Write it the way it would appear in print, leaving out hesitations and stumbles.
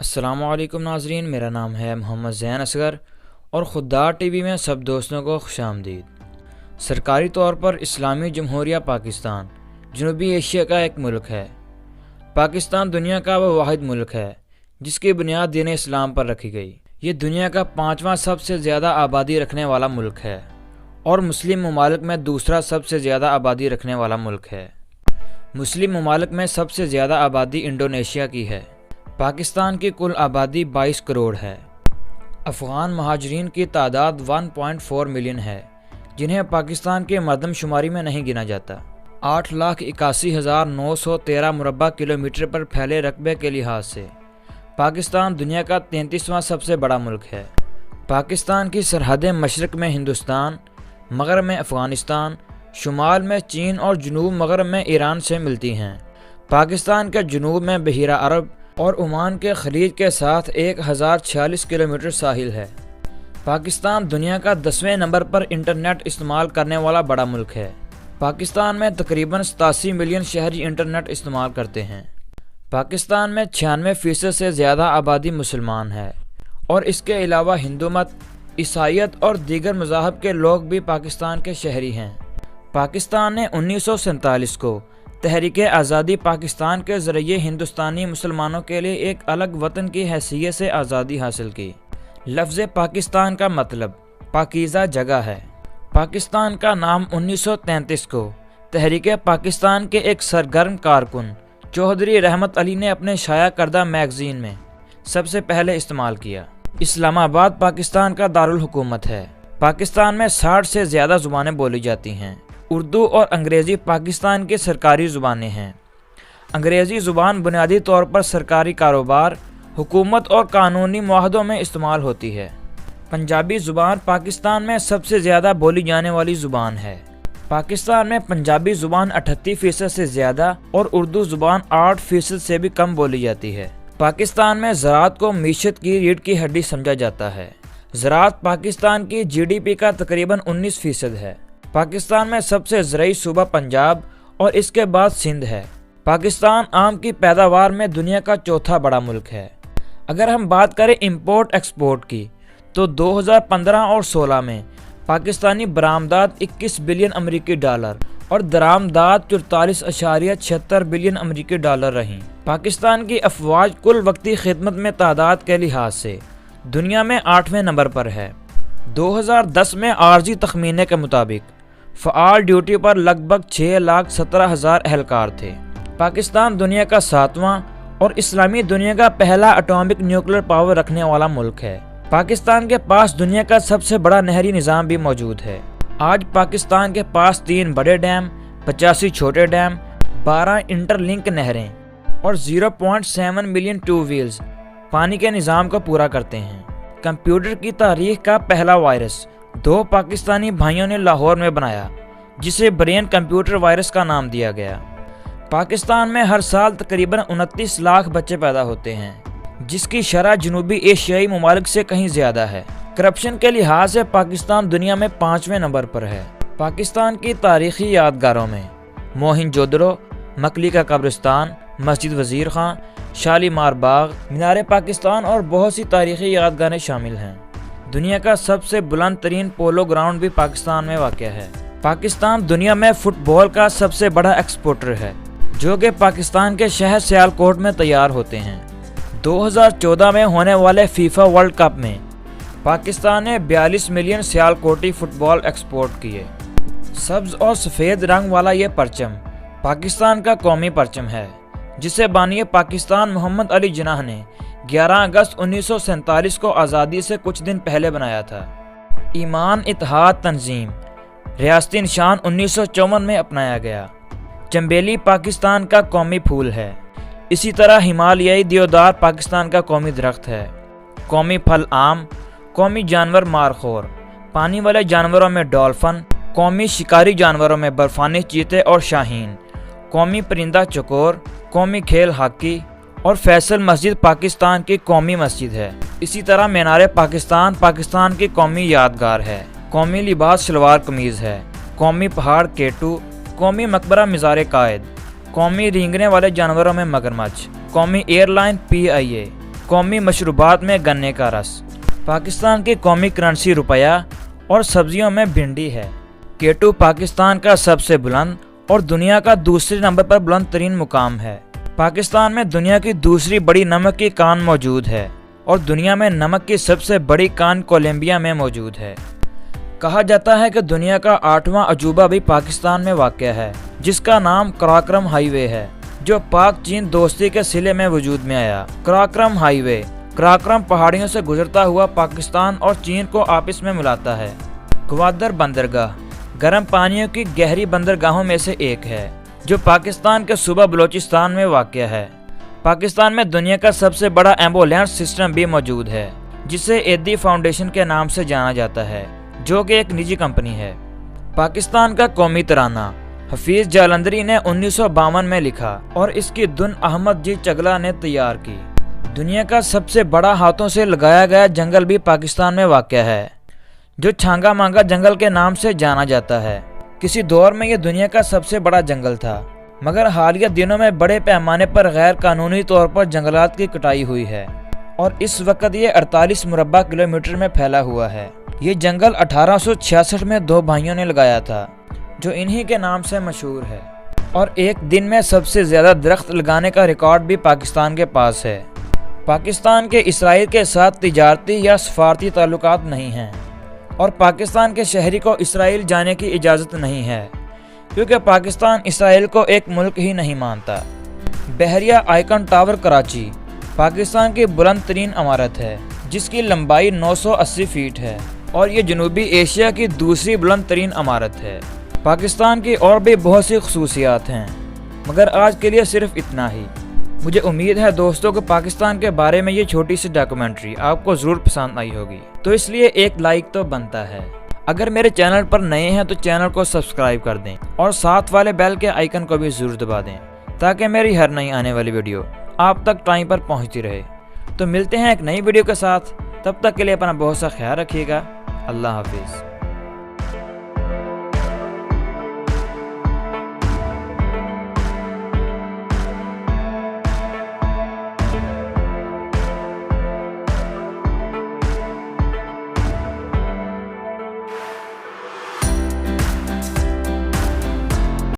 السلام علیکم ناظرین، میرا نام ہے محمد زین اصغر اور خوددار ٹی وی میں سب دوستوں کو خوش آمدید۔ سرکاری طور پر اسلامی جمہوریہ پاکستان جنوبی ایشیا کا ایک ملک ہے۔ پاکستان دنیا کا وہ واحد ملک ہے جس کی بنیاد دین اسلام پر رکھی گئی۔ یہ دنیا کا 5واں سب سے زیادہ آبادی رکھنے والا ملک ہے اور مسلم ممالک میں دوسرا سب سے زیادہ آبادی رکھنے والا ملک ہے۔ مسلم ممالک میں سب سے زیادہ آبادی انڈونیشیا کی ہے۔ پاکستان کی کل آبادی 22 کروڑ ہے۔ افغان مہاجرین کی تعداد 1.4 ملین ہے جنہیں پاکستان کے مردم شماری میں نہیں گنا جاتا۔ 8,81,913 مربع کلومیٹر پر پھیلے رقبے کے لحاظ سے پاکستان دنیا کا 33واں سب سے بڑا ملک ہے۔ پاکستان کی سرحدیں مشرق میں ہندوستان، مغرب میں افغانستان، شمال میں چین اور جنوب مغرب میں ایران سے ملتی ہیں۔ پاکستان کے جنوب میں بحیرہ عرب اور عمان کے خلیج کے ساتھ 1046 کلومیٹر ساحل ہے۔ پاکستان دنیا کا 10ویں نمبر پر انٹرنیٹ استعمال کرنے والا بڑا ملک ہے۔ پاکستان میں تقریباً 87 ملین شہری انٹرنیٹ استعمال کرتے ہیں۔ پاکستان میں 96% سے زیادہ آبادی مسلمان ہے اور اس کے علاوہ ہندو مت، عیسائیت اور دیگر مذاہب کے لوگ بھی پاکستان کے شہری ہیں۔ پاکستان نے 1947 کو تحریک آزادی پاکستان کے ذریعے ہندوستانی مسلمانوں کے لیے ایک الگ وطن کی حیثیت سے آزادی حاصل کی۔ لفظ پاکستان کا مطلب پاکیزہ جگہ ہے۔ پاکستان کا نام 1933 کو تحریک پاکستان کے ایک سرگرم کارکن چودھری رحمت علی نے اپنے شائع کردہ میگزین میں سب سے پہلے استعمال کیا۔ اسلام آباد پاکستان کا دارالحکومت ہے۔ پاکستان میں 60 سے زیادہ زبانیں بولی جاتی ہیں۔ اردو اور انگریزی پاکستان کی سرکاری زبانیں ہیں۔ انگریزی زبان بنیادی طور پر سرکاری کاروبار، حکومت اور قانونی معاہدوں میں استعمال ہوتی ہے۔ پنجابی زبان پاکستان میں سب سے زیادہ بولی جانے والی زبان ہے۔ پاکستان میں پنجابی زبان 38% سے زیادہ اور اردو زبان 8% سے بھی کم بولی جاتی ہے۔ پاکستان میں زراعت کو معیشت کی ریڑھ کی ہڈی سمجھا جاتا ہے۔ زراعت پاکستان کی GDP کا تقریباً 19% ہے۔ پاکستان میں سب سے زرعی صوبہ پنجاب اور اس کے بعد سندھ ہے۔ پاکستان آم کی پیداوار میں دنیا کا چوتھا بڑا ملک ہے۔ اگر ہم بات کریں امپورٹ ایکسپورٹ کی تو 2015 اور 16 میں پاکستانی برآمدات 21 بلین امریکی ڈالر اور درآمدات 44.76 بلین امریکی ڈالر رہیں۔ پاکستان کی افواج کل وقتی خدمت میں تعداد کے لحاظ سے دنیا میں 8ویں نمبر پر ہے۔ 2010 میں عارضی تخمینے کے مطابق فعال ڈیوٹی پر لگ بھگ 6,17,000 اہلکار تھے۔ پاکستان دنیا کا 7واں اور اسلامی دنیا کا پہلا اٹامک نیوکلیر پاور رکھنے والا ملک ہے۔ پاکستان کے پاس دنیا کا سب سے بڑا نہری نظام بھی موجود ہے۔ آج پاکستان کے پاس 3 بڑے ڈیم، 85 چھوٹے ڈیم، 12 انٹر لنک نہریں اور 0.7 ملین ٹیوب ویلز پانی کے نظام کو پورا کرتے ہیں۔ کمپیوٹر کی تاریخ کا پہلا وائرس 2 پاکستانی بھائیوں نے لاہور میں بنایا جسے برین کمپیوٹر وائرس کا نام دیا گیا۔ پاکستان میں ہر سال تقریباً 29 لاکھ بچے پیدا ہوتے ہیں جس کی شرح جنوبی ایشیائی ممالک سے کہیں زیادہ ہے۔ کرپشن کے لحاظ سے پاکستان دنیا میں 5ویں نمبر پر ہے۔ پاکستان کی تاریخی یادگاروں میں موہن جودڑو، مکلی کا قبرستان، مسجد وزیر خان، شالیمار باغ، مینار پاکستان اور بہت سی تاریخی یادگاریں شامل ہیں۔ دنیا کا سب سے بلند ترین پولو گراؤنڈ بھی پاکستان میں واقع ہے۔ پاکستان دنیا میں فٹ بال کا سب سے بڑا ایکسپورٹر ہے جو کہ پاکستان کے شہر سیالکوٹ میں تیار ہوتے ہیں۔ 2014 میں ہونے والے فیفا ورلڈ کپ میں پاکستان نے 42 ملین سیالکوٹی فٹ بال ایکسپورٹ کیے۔ سبز اور سفید رنگ والا یہ پرچم پاکستان کا قومی پرچم ہے جسے بانی پاکستان محمد علی جناح نے 11 اگست 1947 کو آزادی سے کچھ دن پہلے بنایا تھا۔ ایمان اتحاد تنظیم ریاستی نشان 1954 میں اپنایا گیا۔ چنبیلی پاکستان کا قومی پھول ہے۔ اسی طرح ہمالیائی دیودار پاکستان کا قومی درخت ہے۔ قومی پھل آم، قومی جانور مارخور، پانی والے جانوروں میں ڈولفن، قومی شکاری جانوروں میں برفانی چیتے اور شاہین، قومی پرندہ چکور، قومی کھیل ہاکی اور فیصل مسجد پاکستان کی قومی مسجد ہے۔ اسی طرح مینار پاکستان پاکستان کی قومی یادگار ہے۔ قومی لباس شلوار قمیض ہے۔ قومی پہاڑ کیٹو، قومی مقبرہ مزار قائد، قومی رینگنے والے جانوروں میں مگرمچھ، قومی ایئر لائن PIA، قومی مشروبات میں گنے کا رس۔ پاکستان کی قومی کرنسی روپیہ اور سبزیوں میں بھنڈی ہے۔ K2 پاکستان کا سب سے بلند اور دنیا کا دوسرے نمبر پر بلند ترین مقام ہے۔ پاکستان میں دنیا کی دوسری بڑی نمک کی کان موجود ہے اور دنیا میں نمک کی سب سے بڑی کان کولمبیا میں موجود ہے۔ کہا جاتا ہے کہ دنیا کا 8واں عجوبہ بھی پاکستان میں واقع ہے، جس کا نام قراقرم ہائی وے ہے، جو پاک چین دوستی کے صلے میں وجود میں آیا۔ قراقرم ہائی وے قراقرم پہاڑیوں سے گزرتا ہوا پاکستان اور چین کو آپس میں ملاتا ہے۔ گوادر بندرگاہ گرم پانیوں کی گہری بندرگاہوں میں سے ایک ہے، جو پاکستان کے صوبہ بلوچستان میں واقع ہے۔ پاکستان میں دنیا کا سب سے بڑا ایمبولینس سسٹم بھی موجود ہے، جسے ایدی فاؤنڈیشن کے نام سے جانا جاتا ہے، جو کہ ایک نجی کمپنی ہے۔ پاکستان کا قومی ترانہ حفیظ جالندھری نے 1952 میں لکھا اور اس کی دھن احمد جی چگلا نے تیار کی۔ دنیا کا سب سے بڑا ہاتھوں سے لگایا گیا جنگل بھی پاکستان میں واقع ہے، جو چھانگا مانگا جنگل کے نام سے جانا جاتا ہے۔ کسی دور میں یہ دنیا کا سب سے بڑا جنگل تھا، مگر حالیہ دنوں میں بڑے پیمانے پر غیر قانونی طور پر جنگلات کی کٹائی ہوئی ہے اور اس وقت یہ 48 مربع کلومیٹر میں پھیلا ہوا ہے۔ یہ جنگل 1866 میں 2 بھائیوں نے لگایا تھا، جو انہی کے نام سے مشہور ہے، اور ایک دن میں سب سے زیادہ درخت لگانے کا ریکارڈ بھی پاکستان کے پاس ہے۔ پاکستان کے اسرائیل کے ساتھ تجارتی یا سفارتی تعلقات نہیں ہیں، اور پاکستان کے شہری کو اسرائیل جانے کی اجازت نہیں ہے، کیونکہ پاکستان اسرائیل کو ایک ملک ہی نہیں مانتا۔ بحریہ آئیکن ٹاور کراچی پاکستان کی بلند ترین عمارت ہے، جس کی لمبائی 980 فیٹ ہے، اور یہ جنوبی ایشیا کی دوسری بلند ترین عمارت ہے۔ پاکستان کی اور بھی بہت سی خصوصیات ہیں، مگر آج کے لیے صرف اتنا ہی۔ مجھے امید ہے دوستوں کہ پاکستان کے بارے میں یہ چھوٹی سی ڈاکومنٹری آپ کو ضرور پسند آئی ہوگی، تو اس لیے ایک لائک تو بنتا ہے۔ اگر میرے چینل پر نئے ہیں تو چینل کو سبسکرائب کر دیں اور ساتھ والے بیل کے آئیکن کو بھی ضرور دبا دیں، تاکہ میری ہر نئی آنے والی ویڈیو آپ تک ٹائم پر پہنچتی رہے۔ تو ملتے ہیں ایک نئی ویڈیو کے ساتھ، تب تک کے لیے اپنا بہت سا خیال رکھیے گا۔ اللہ حافظ۔